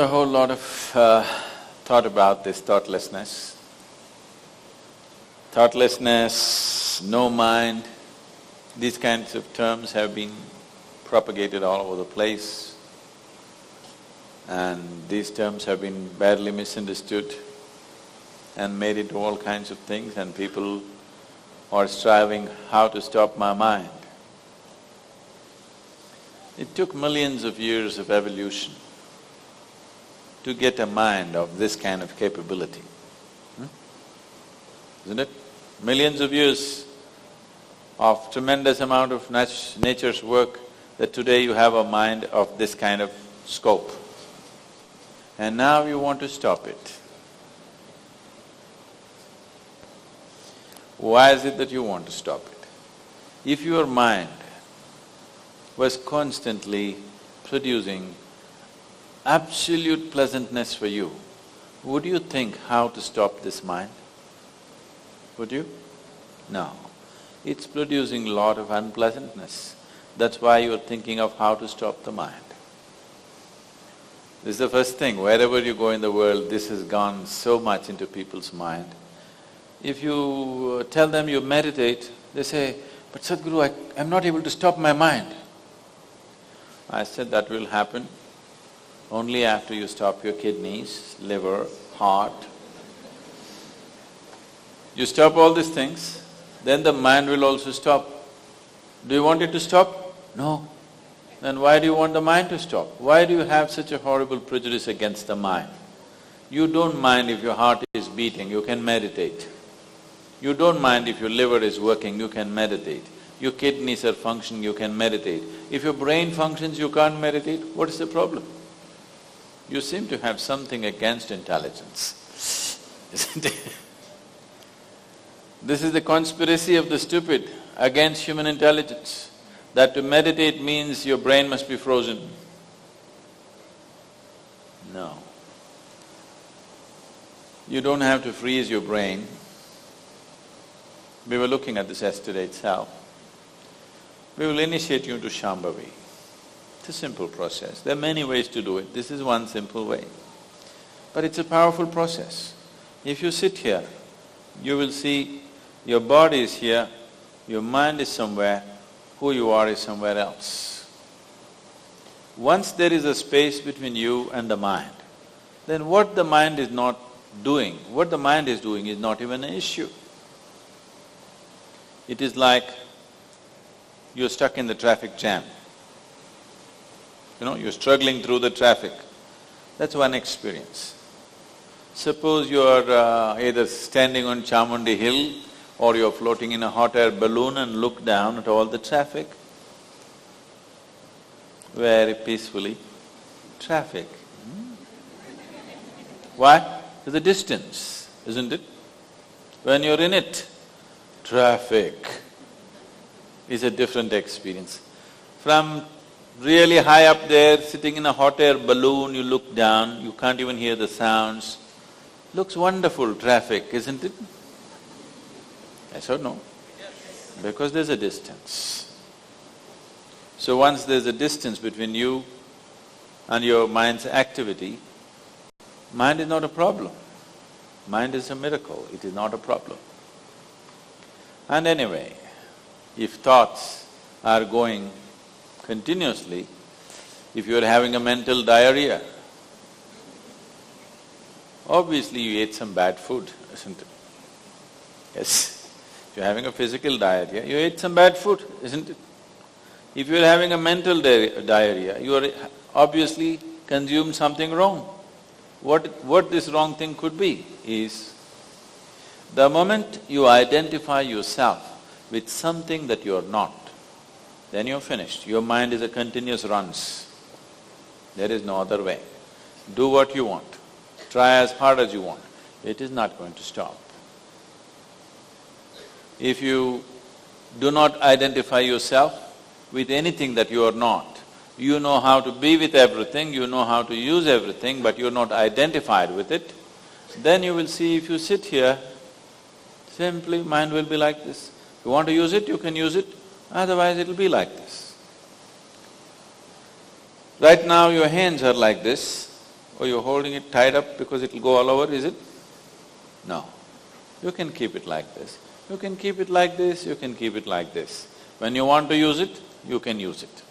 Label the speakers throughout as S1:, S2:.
S1: a whole lot of thought about this thoughtlessness. Thoughtlessness, no mind, these kinds of terms have been propagated all over the place, and these terms have been badly misunderstood and made into all kinds of things, and people are striving how to stop my mind. It took millions of years of evolution to get a mind of this kind of capability, isn't it? Millions of years of tremendous amount of nature's work that today you have a mind of this kind of scope. And now you want to stop it. Why is it that you want to stop it? If your mind was constantly producing absolute pleasantness for you, would you think how to stop this mind? Would you? No. It's producing a lot of unpleasantness. That's why you're thinking of how to stop the mind. This is the first thing, wherever you go in the world, this has gone so much into people's mind. If you tell them you meditate, they say, "But Sadhguru, I'm not able to stop my mind." I said, that will happen only after you stop your kidneys, liver, heart. You stop all these things, then the mind will also stop. Do you want it to stop? No. Then why do you want the mind to stop? Why do you have such a horrible prejudice against the mind? You don't mind if your heart is beating, you can meditate. You don't mind if your liver is working, you can meditate. Your kidneys are functioning, you can meditate. If your brain functions, you can't meditate, what is the problem? You seem to have something against intelligence, isn't it? This is the conspiracy of the stupid against human intelligence, that to meditate means your brain must be frozen. No. You don't have to freeze your brain. We were looking at this yesterday itself. We will initiate you into Shambhavi. It's a simple process. There are many ways to do it, this is one simple way. But it's a powerful process. If you sit here, you will see your body is here, your mind is somewhere, who you are is somewhere else. Once there is a space between you and the mind, then what the mind is not doing, what the mind is doing is not even an issue. It is like you're stuck in the traffic jam. You're struggling through the traffic. That's one experience. Suppose you're either standing on Chamundi Hill or you're floating in a hot air balloon and look down at all the traffic. Very peacefully, traffic. Why? There's a distance, isn't it? When you're in it, traffic is a different experience. From really high up there, sitting in a hot air balloon, you look down, you can't even hear the sounds. Looks wonderful, traffic, isn't it? Yes or no? Because there's a distance. So once there's a distance between you and your mind's activity, mind is not a problem. Mind is a miracle, it is not a problem. And anyway, if thoughts are going continuously, if you're having a mental diarrhea, obviously you ate some bad food, isn't it? Yes. If you're having a physical diarrhea, you ate some bad food, isn't it? If you're having a mental diarrhea, you are obviously consumed something wrong. What this wrong thing could be is, the moment you identify yourself with something that you're not, then you're finished. Your mind is a continuous runs. There is no other way. Do what you want, try as hard as you want, it is not going to stop. If you do not identify yourself with anything that you are not, you know how to be with everything, you know how to use everything, but you're not identified with it, then you will see if you sit here, simply mind will be like this. If you want to use it, you can use it, otherwise it'll be like this. Right now your hands are like this, Oh, you're holding it tied up because it'll go all over, is it? No. You can keep it like this. You can keep it like this, you can keep it like this. When you want to use it, you can use it.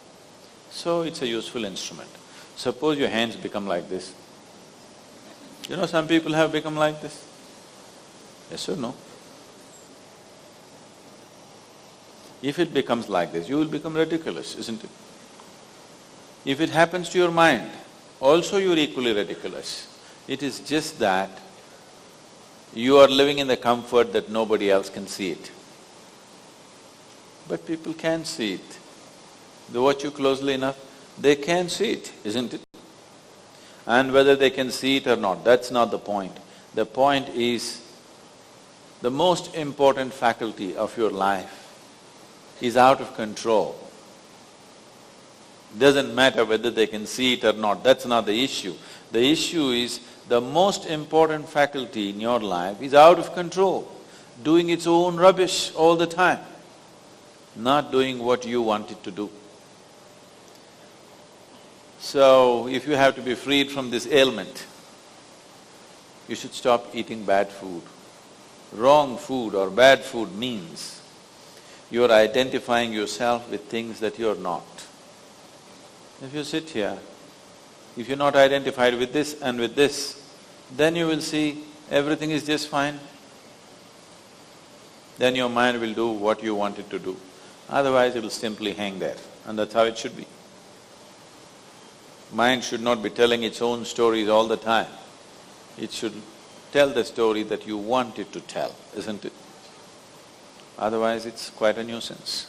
S1: So it's a useful instrument. Suppose your hands become like this. You know, some people have become like this. Yes or no? If it becomes like this, you will become ridiculous, isn't it? If it happens to your mind, also you're equally ridiculous. It is just that you are living in the comfort that nobody else can see it. But people can see it. They watch you closely enough, they can see it, isn't it? And whether they can see it or not, that's not the point. The point is, the most important faculty of your life is out of control. Doesn't matter whether they can see it or not, that's not the issue. The issue is, the most important faculty in your life is out of control, doing its own rubbish all the time, not doing what you want it to do. So, if you have to be freed from this ailment, you should stop eating bad food. Wrong food or bad food means you are identifying yourself with things that you are not. If you sit here, if you're not identified with this and with this, then you will see everything is just fine. Then your mind will do what you want it to do. Otherwise, it will simply hang there, and that's how it should be. Mind should not be telling its own stories all the time. It should tell the story that you want it to tell, isn't it? Otherwise, it's quite a nuisance.